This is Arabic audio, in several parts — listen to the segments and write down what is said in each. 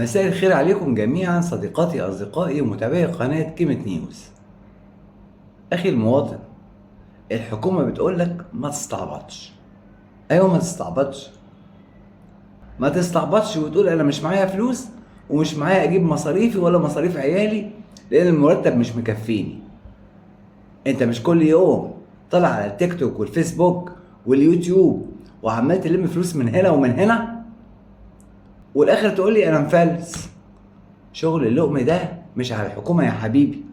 مساء الخير عليكم جميعا صديقاتي أصدقائي ومتابعي قناة كيمة نيوز. أخي المواطن، الحكومة بتقولك ما تستعبطش. أيوة، ما تستعبطش وتقول أنا مش معايا فلوس ومش معايا أجيب مصاريفي ولا مصاريف عيالي لأن المرتب مش مكفيني. أنت مش كل يوم طالع على التيك توك والفيسبوك واليوتيوب وعمال تلم فلوس من هنا ومن هنا والآخر تقولي أنا مفلس؟ شغل اللقم ده مش على الحكومة يا حبيبي.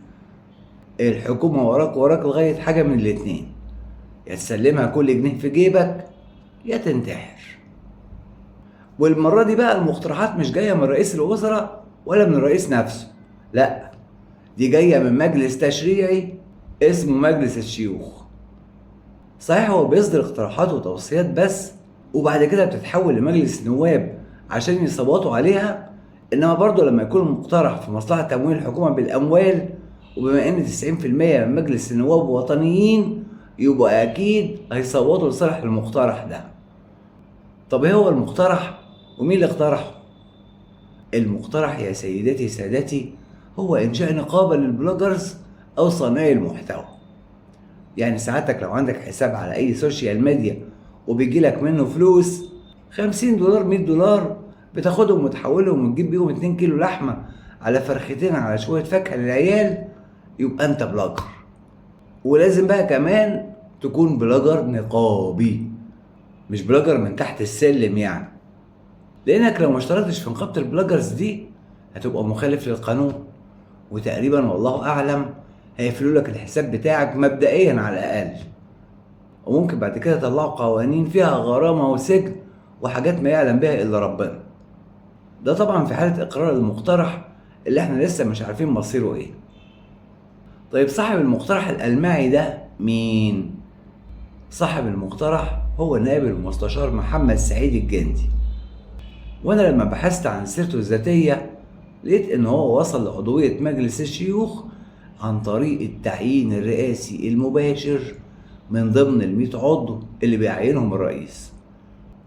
الحكومة وراك لغاية حاجة من الاتنين: يا تسلمها كل جنيه في جيبك يا تنتحر. والمرة دي بقى المقترحات مش جاية من رئيس الوزراء ولا من الرئيس نفسه، لا، دي جاية من مجلس تشريعي اسمه مجلس الشيوخ. صحيح هو بيصدر اقتراحات وتوصيات بس، وبعد كده بتتحول لمجلس النواب عشان يصوتوا عليها، انما برضه لما يكون المقترح في مصلحة تمويل الحكومة بالاموال، وبما ان 90% من مجلس النواب وطنيين، يبقى اكيد هيصوتوا لصالح المقترح ده. طب ايه هو المقترح ومين اللي اقترحه؟ المقترح يا سيداتي سادتي هو انشاء نقابة للبلوجرز او صانعي المحتوى. يعني ساعتك لو عندك حساب على اي سوشيال ميديا وبيجيلك منه فلوس $50 $100، بتاخدهم وتحولهم وتجيب بيهم 2 كيلو لحمة على فرختين على شوية فاكهة للعيال، يبقى انت بلوجر. ولازم بقى كمان تكون بلوجر نقابي، مش بلوجر من تحت السلم يعني، لانك لو ما اشتركتش في نقابة البلوجرز دي هتبقى مخالف للقانون، وتقريبا والله اعلم هيقفلوا لك الحساب بتاعك مبدئيا على الاقل، وممكن بعد كده يطلعوا قوانين فيها غرامة وسجن وحاجات ما يعلم بها الا ربنا. ده طبعا في حالة اقرار المقترح اللي احنا لسه مش عارفين مصيره ايه. طيب صاحب المقترح الألمعي ده مين؟ صاحب المقترح هو النائب المستشار محمد سعيد الجندي. وانا لما بحثت عن سيرته الذاتية لقيت ان هو وصل لعضوية مجلس الشيوخ عن طريق التعيين الرئاسي المباشر من ضمن 100 عضو اللي بيعينهم الرئيس،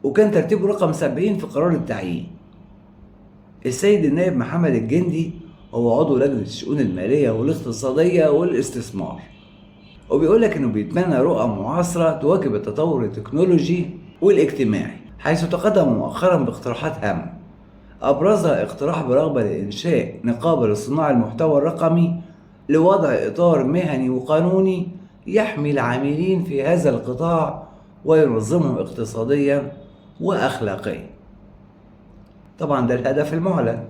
وكان ترتيبه رقم 70 في قرار التعيين. السيد النائب محمد الجندي هو عضو لجنة الشؤون المالية والاقتصادية والاستثمار، وبيقولك انه بيتبنى رؤى معاصرة تواكب التطور التكنولوجي والاجتماعي، حيث تقدم مؤخرا باقتراحات هامة، ابرزها اقتراح برغبة لانشاء نقابة لصناع المحتوى الرقمي لوضع اطار مهني وقانوني يحمي العاملين في هذا القطاع وينظمهم اقتصاديا واخلاقيا. طبعا ده الهدف المعلن،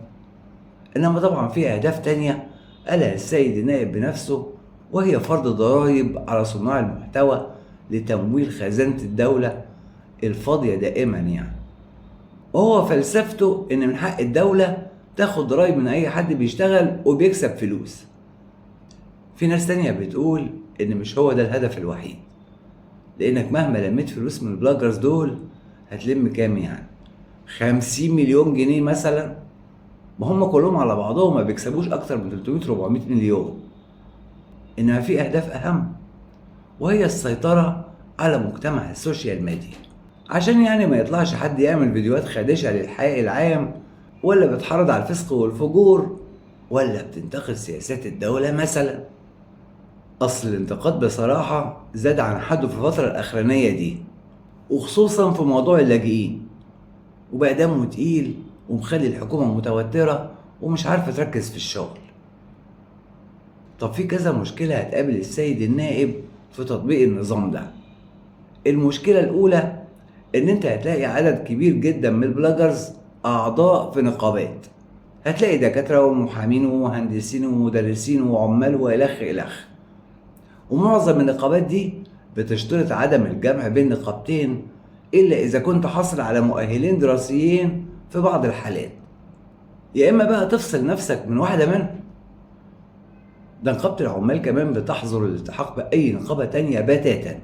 انما طبعا في اهداف تانية قالها السيد النائب بنفسه، وهي فرض ضرائب على صناع المحتوى لتمويل خزانة الدولة الفاضية دائما يعني. وهو فلسفته ان من حق الدولة تاخد ضرائب من اي حد بيشتغل وبيكسب فلوس. في ناس تانية بتقول ان مش هو ده الهدف الوحيد، لانك مهما لميت فلوس من البلوجرز دول هتلم كام يعني؟ 50 مليون جنيه مثلا؟ ما هم كلهم على بعضهم ما بيكسبوش اكتر من 300 400 مليون. انما في اهداف اهم، وهي السيطرة على مجتمع السوشيال ميديا، عشان يعني ما يطلعش حد يعمل فيديوهات خادشة للحياء العام، ولا بتحرض على الفسق والفجور، ولا بتنتقد سياسات الدولة مثلا. اصل الانتقاد بصراحة زاد عن حده في الفترة الاخرانية دي، وخصوصا في موضوع اللاجئين، وبقى دمه تقيل ومخلي الحكومة متوترة ومش عارفة تركز في الشغل. طب في كذا مشكلة هتقابل السيد النائب في تطبيق النظام ده. المشكلة الأولى إن أنت هتلاقي عدد كبير جدا من البلوجرز أعضاء في نقابات، هتلاقي دكاترة ومحامين ومهندسين ومدرسين وعمال وإلخ إلخ، ومعظم النقابات دي بتشترط عدم الجمع بين نقابتين إلا إذا كنت حاصل على مؤهلين دراسيين في بعض الحالات، يا إما بقى تفصل نفسك من واحدة منهم. ده نقابة العمال كمان بتحظر الالتحاق بأي نقابة تانية بتاتا،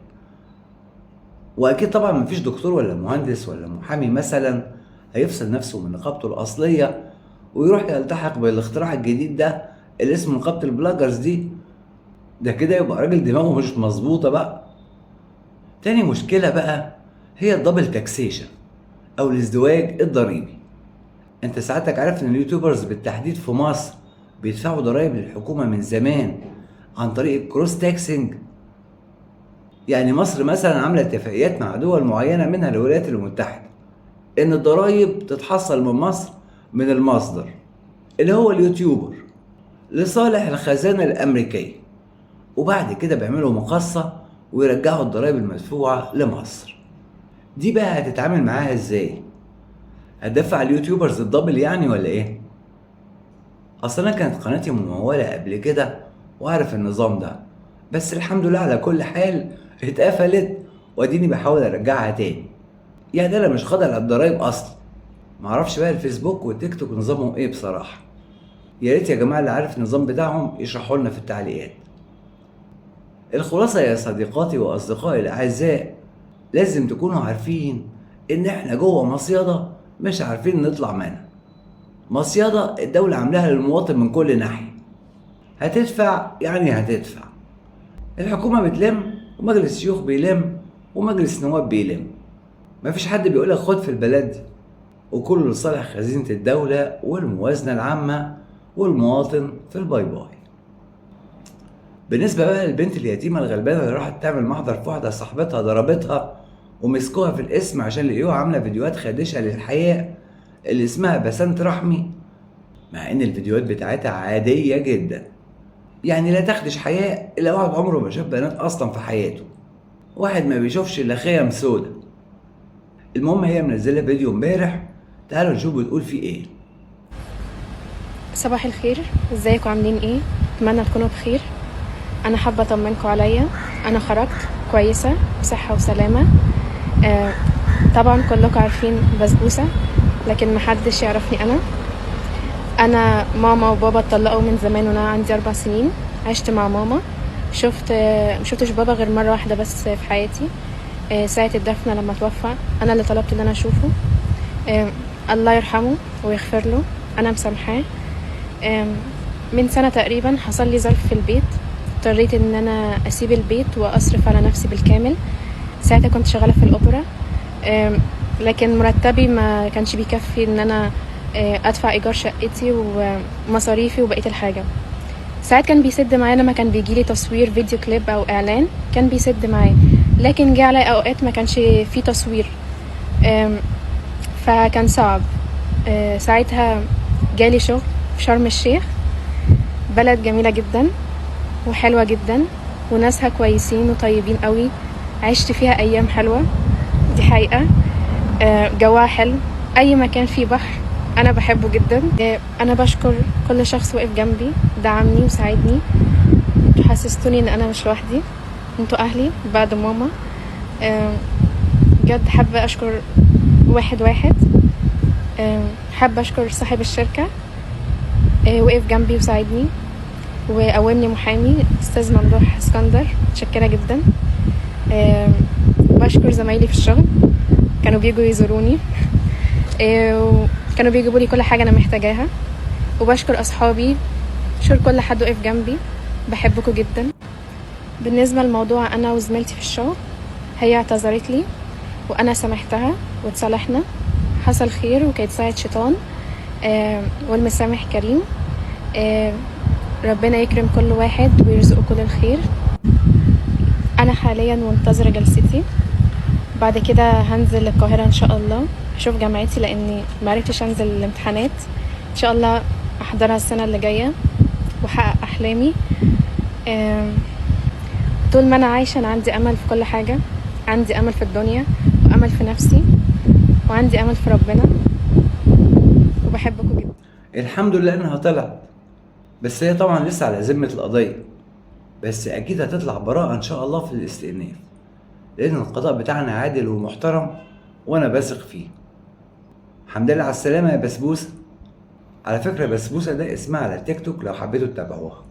وأكيد طبعا مفيش دكتور ولا مهندس ولا محامي مثلا هيفصل نفسه من نقابته الأصلية ويروح يلتحق بالاختراع الجديد ده اللي اسمه نقابة البلاجرز دي. ده كده يبقى راجل دماغه مش مظبوطة بقى. تاني مشكلة بقى هي الدبل تاكسيشن أو الازدواج الضريبي. انت ساعتك عارف ان اليوتيوبرز بالتحديد في مصر بيدفعوا ضرائب للحكومة من زمان عن طريق الكروس تاكسنج؟ يعني مصر مثلا عاملة اتفاقيات مع دول معينة منها الولايات المتحدة ان الضرائب تتحصل من مصر من المصدر اللي هو اليوتيوبر لصالح الخزانة الأمريكية، وبعد كده بيعملوا مقاصة ويرجعوا الضرائب المدفوعة لمصر. دي بقى هتتعامل معاها ازاي؟ هتدفع اليوتيوبرز الدبل يعني ولا ايه؟ اصلا كانت قناتي ممولة قبل كده واعرف النظام ده، بس الحمد لله على كل حال اتقفلت واديني بحاول ارجعها تاني. يعني انا مش خاضع للضرايب اصلا. معرفش بقى الفيسبوك والتيك توك نظامهم ايه بصراحة. يا ريت يا جماعة اللي عارف النظام بتاعهم يشرحوا لنا في التعليقات. الخلاصة يا صديقاتي وأصدقائي الأعزاء، لازم تكونوا عارفين إن إحنا جوه مصيدة مش عارفين نطلع منها. مصيدة الدولة عاملاها للمواطن من كل ناحية. هتدفع يعني هتدفع، الحكومة بتلم ومجلس الشيوخ بيلم ومجلس النواب بيلم. مفيش حد بيقولك خد في البلد دي، وكله لصالح خزينة الدولة والموازنة العامة والمواطن في الباي باي. بالنسبة بقى للبنت اليتيمة الغلبانة اللي راحت تعمل محضر في واحدة صاحبتها ضربتها ومسكوها في الاسم عشان لقيوها عاملة فيديوهات خادشة للحياء اللي اسمها بسنت رحمي، مع ان الفيديوهات بتاعتها عادية جدا، يعني لا تخدش حياء الا واحد عمره ما شاف بنات اصلا في حياته، واحد ما بيشوفش الا خيم سودا. المهم هي منزلة فيديو امبارح، تعالوا نشوف بتقول فيه ايه. صباح الخير، ازيكم عاملين ايه؟ اتمنى تكونوا بخير. انا حابه اطمنكم عليا، انا خرجت كويسه بصحه وسلامه. طبعا كلكم عارفين بسبوسه، لكن محدش يعرفني انا ماما وبابا اتطلقوا من زمان وانا عندي 4 سنين. عشت مع ماما، مشفتش بابا غير مره واحده بس في حياتي، ساعه الدفنه لما توفى. انا اللي طلبت ان انا اشوفه. الله يرحمه ويغفر له، انا مسامحاه. من سنة تقريبا حصل لي ظرف في البيت، اضطريت ان انا اسيب البيت واصرف على نفسي بالكامل. ساعتها كنت شغالة في الاوبرا، لكن مرتبي ما كانش بيكفي ان انا ادفع ايجار شقتي ومصاريفي وبقية الحاجة. ساعات كان بيسد معايا لما كان بيجيلي تصوير فيديو كليب او اعلان، كان بيسد معايا، لكن جه علي اوقات ما كانش في تصوير، فكان صعب. ساعتها جالي شغل في شرم الشيخ، بلد جميلة جدا وحلوة جدا وناسها كويسين وطيبين قوي. عشت فيها ايام حلوة، دي حقيقة. جواها حلو، اي مكان فيه بحر انا بحبه جدا. انا بشكر كل شخص وقف جنبي دعمني وساعدني، انتوا حسستوني ان انا مش لوحدي، انتوا اهلي بعد ماما. بجد حابة اشكر واحد. حابة اشكر صاحب الشركة، وقف جنبي وساعدني وقومني محامي استاذ ممدوح اسكندر، متشكرة جدا. بشكر زمايلي في الشغل، كانوا بيجوا يزوروني، وكانوا بيجيبوا لي كل حاجة انا محتاجاها. وبشكر اصحابي، بشكر كل حد وقف جنبي، بحبكم جدا. بالنسبة للموضوع انا وزميلتي في الشغل، هي اعتذرت لي وانا سامحتها وتصالحنا، حصل خير وكانت ساعة شيطان، والمسامح كريم. ربنا يكرم كل واحد ويرزقه كل الخير. انا حاليا منتظرة جلستي، بعد كده هنزل القاهرة ان شاء الله اشوف جامعتي، لاني معرفتش انزل الامتحانات. ان شاء الله احضرها السنة اللي جاية واحقق احلامي. طول ما انا عايشة انا عندي امل في كل حاجة، عندي امل في الدنيا وامل في نفسي وعندي امل في ربنا، وبحبكم جدا. الحمد لله انها طلعت، بس هي طبعا لسه على ذمة القضية، بس اكيد هتطلع براءة ان شاء الله في الاستئناف، لان القضاء بتاعنا عادل ومحترم وانا بثق فيه. الحمد لله على السلامة يا بسبوسة. على فكرة بسبوسة ده اسمها على التيك توك لو حبيتوا تتابعوها.